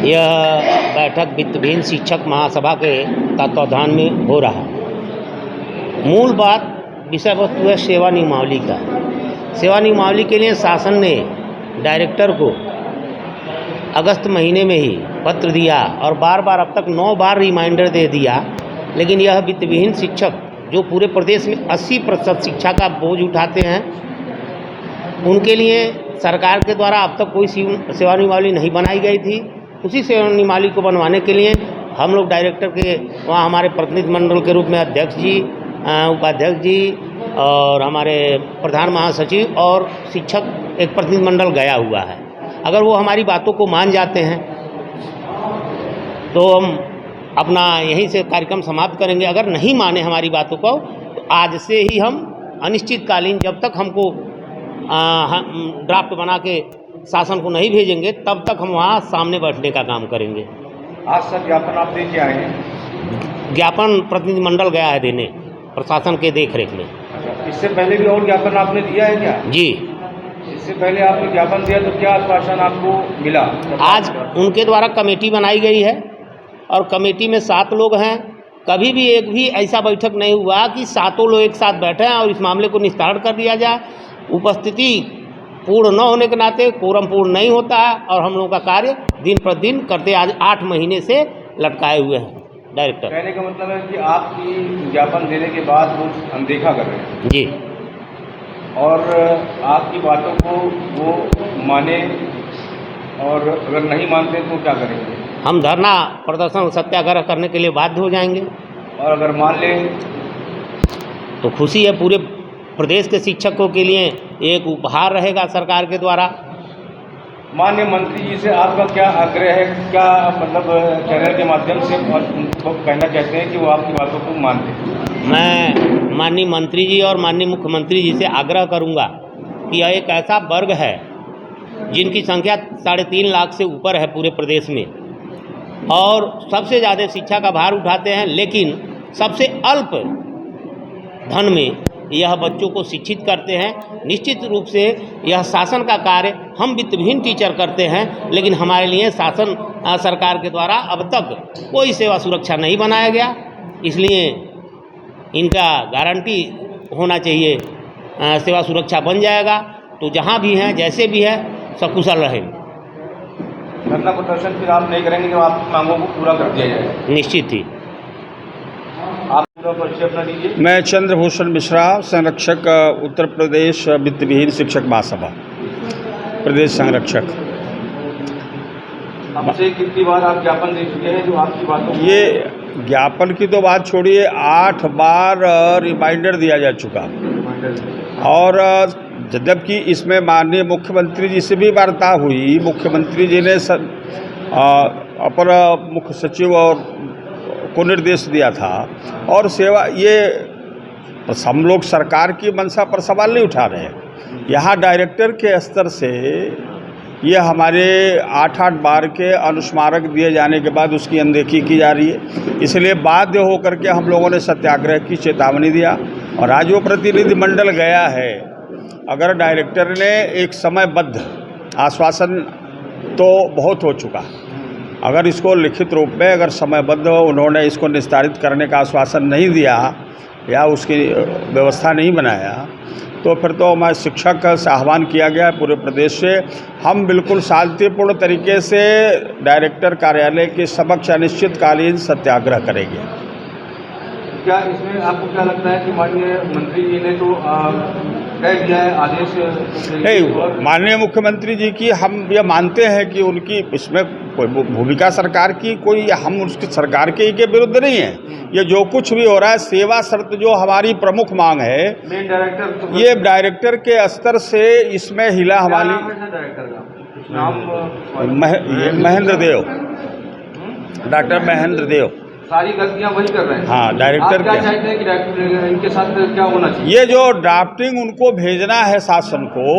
यह बैठक वित्तहीन शिक्षक महासभा के तत्वाधान में हो रहा है। मूल बात विषय वस्तु है सेवा नियमावली का। सेवा नियमावली के लिए शासन ने डायरेक्टर को अगस्त महीने में ही पत्र दिया और बार बार अब तक 9 बार रिमाइंडर दे दिया, लेकिन यह वित्तहीन शिक्षक जो पूरे प्रदेश में 80% शिक्षा का बोझ उठाते हैं, उनके लिए सरकार के द्वारा अब तक कोई सेवा नियमावली नहीं बनाई गई थी। उसी सेवा नियमावली को बनवाने के लिए हम लोग डायरेक्टर के वहाँ हमारे प्रतिनिधि मंडल के रूप में अध्यक्ष जी, उपाध्यक्ष जी और हमारे प्रधान महासचिव और शिक्षक एक प्रतिनिधि मंडल गया हुआ है। अगर वो हमारी बातों को मान जाते हैं तो हम अपना यहीं से कार्यक्रम समाप्त करेंगे। अगर नहीं माने हमारी बातों को तो आज से ही हम अनिश्चितकालीन, जब तक हमको ड्राफ्ट बना के शासन को नहीं भेजेंगे तब तक हम वहाँ सामने बैठने का काम करेंगे। आज सर ज्ञापन आप दे के आए हैं? ज्ञापन प्रतिनिधि मंडल गया है देने प्रशासन के देख रेख में। इससे पहले भी और ज्ञापन आपने दिया है क्या? जी, इससे पहले आपने ज्ञापन दिया तो क्या आश्वासन आपको मिला? आज उनके द्वारा कमेटी बनाई गई है और कमेटी में 7 लोग हैं। कभी भी एक भी ऐसा बैठक नहीं हुआ कि 7 लोग एक साथ बैठे हैं और इस मामले को निस्तारण कर दिया जाए। उपस्थिति पूर्ण न होने के नाते कोरम पूर्ण नहीं होता है और हम लोगों का कार्य दिन प्रतिदिन करते आज 8 महीने से लटकाए हुए हैं। डायरेक्टर कहने का मतलब है कि आपकी ज्ञापन देने के बाद वो अनदेखा कर रहे हैं जी, और आपकी बातों को वो माने, और अगर नहीं मानते तो क्या करेंगे? हम धरना प्रदर्शन सत्याग्रह करने के लिए बाध्य हो जाएंगे। और अगर मान लें तो खुशी है, पूरे प्रदेश के शिक्षकों के लिए एक उपहार रहेगा सरकार के द्वारा। माननीय मंत्री जी से आपका क्या आग्रह है, क्या मतलब चैनल के माध्यम से उनको कहना चाहते हैं कि वो आपकी बातों को मान लें? मैं माननीय मंत्री जी और माननीय मुख्यमंत्री जी से आग्रह करूंगा कि यह एक ऐसा वर्ग है जिनकी संख्या 3.5 लाख से ऊपर है पूरे प्रदेश में और सबसे ज़्यादा शिक्षा का भार उठाते हैं, लेकिन सबसे अल्प धन में यह बच्चों को शिक्षित करते हैं। निश्चित रूप से यह शासन का कार्य हम वित्तहीन टीचर करते हैं, लेकिन हमारे लिए शासन सरकार के द्वारा अब तक कोई सेवा सुरक्षा नहीं बनाया गया, इसलिए इनका गारंटी होना चाहिए। सेवा सुरक्षा बन जाएगा तो जहाँ भी हैं जैसे भी है सकुशल रहें। धरना प्रदर्शन फिर आप नहीं करेंगे जब आपकी मांगों को पूरा कर दिया जाए? निश्चित ही। मैं चंद्रभूषण मिश्रा, संरक्षक उत्तर प्रदेश वित्तहीन शिक्षक महासभा, प्रदेश संरक्षक। हमसे कितनी बार आप ज्ञापन दे चुके हैं जो आपकी बातों को? ये ज्ञापन की तो बात छोड़िए, 8 बार रिमाइंडर दिया जा चुका और जबकि इसमें माननीय मुख्यमंत्री जी से भी वार्ता हुई। मुख्यमंत्री जी ने अपर मुख्य सचिव और को निर्देश दिया था और सेवा ये हम लोग सरकार की मंशा पर सवाल नहीं उठा रहे हैं। यहाँ डायरेक्टर के स्तर से ये हमारे 8 बार के अनुस्मारक दिए जाने के बाद उसकी अनदेखी की जा रही है, इसलिए बाध्य होकर के हम लोगों ने सत्याग्रह की चेतावनी दिया और आज वो प्रतिनिधि मंडल गया है। अगर डायरेक्टर ने एक समयबद्ध आश्वासन तो बहुत हो चुका, अगर इसको लिखित रूप में अगर समयबद्ध उन्होंने इसको निस्तारित करने का आश्वासन नहीं दिया या उसकी व्यवस्था नहीं बनाया तो फिर तो हमारे शिक्षक से आह्वान किया गया पूरे प्रदेश से, हम बिल्कुल शांतिपूर्ण तरीके से डायरेक्टर कार्यालय के समक्ष अनिश्चितकालीन सत्याग्रह करेंगे। क्या इसमें आपको क्या लगता है कि माननीय मंत्री जी ने तो कह दिया है आदेश नहीं, माननीय मुख्यमंत्री जी की हम ये मानते हैं कि उनकी इसमें कोई भूमिका सरकार की कोई, हम उसकी सरकार के विरुद्ध नहीं है। ये जो कुछ भी हो रहा है सेवा शर्त जो हमारी प्रमुख मांग है, मेन डायरेक्टर ये डायरेक्टर के स्तर से इसमें हिला हमारी महेंद्र देव, डॉक्टर महेंद्र देव सारी गलतियां वही कर रहे हैं। हाँ, डायरेक्टर क्या चाहते हैं कि डायरेक्टर इनके साथ क्या होना चाहिए? ये जो ड्राफ्टिंग उनको भेजना है शासन को,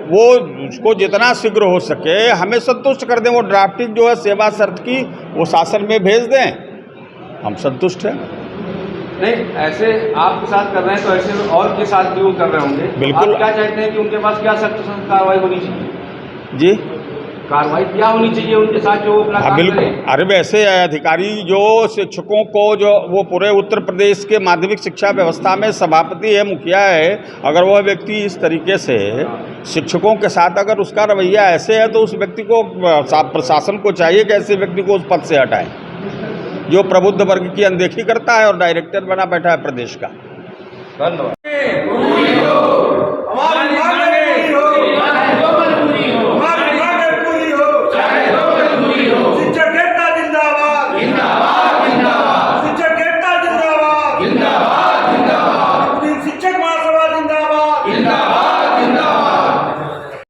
वो उसको जितना शीघ्र हो सके हमें संतुष्ट कर दें। वो ड्राफ्टिंग जो है सेवा शर्त की वो शासन में भेज दें, हम संतुष्ट हैं। नहीं, ऐसे आपके साथ कर रहे हैं तो ऐसे और के साथ भी वो कर रहे होंगे। बिल्कुल। आप क्या चाहते हैं कि उनके पास क्या सख्त कार्रवाई होनी चाहिए? जी, कार्रवाई क्या होनी चाहिए उनके साथ जो अपना हाँ काम बिल्कुल। करें। अरे वैसे अधिकारी जो शिक्षकों को जो वो पूरे उत्तर प्रदेश के माध्यमिक शिक्षा व्यवस्था में सभापति है, मुखिया है, अगर वह व्यक्ति इस तरीके से शिक्षकों के साथ अगर उसका रवैया ऐसे है तो उस व्यक्ति को प्रशासन को चाहिए कि ऐसे व्यक्ति को उस पद से हटाएं जो प्रबुद्ध वर्ग की अनदेखी करता है और डायरेक्टर बना बैठा है प्रदेश का। धन्यवाद। शिक्षक एकता जिंदाबाद शिक्षक एकता जिंदाबाद शिक्षक महासभा जिंदाबाद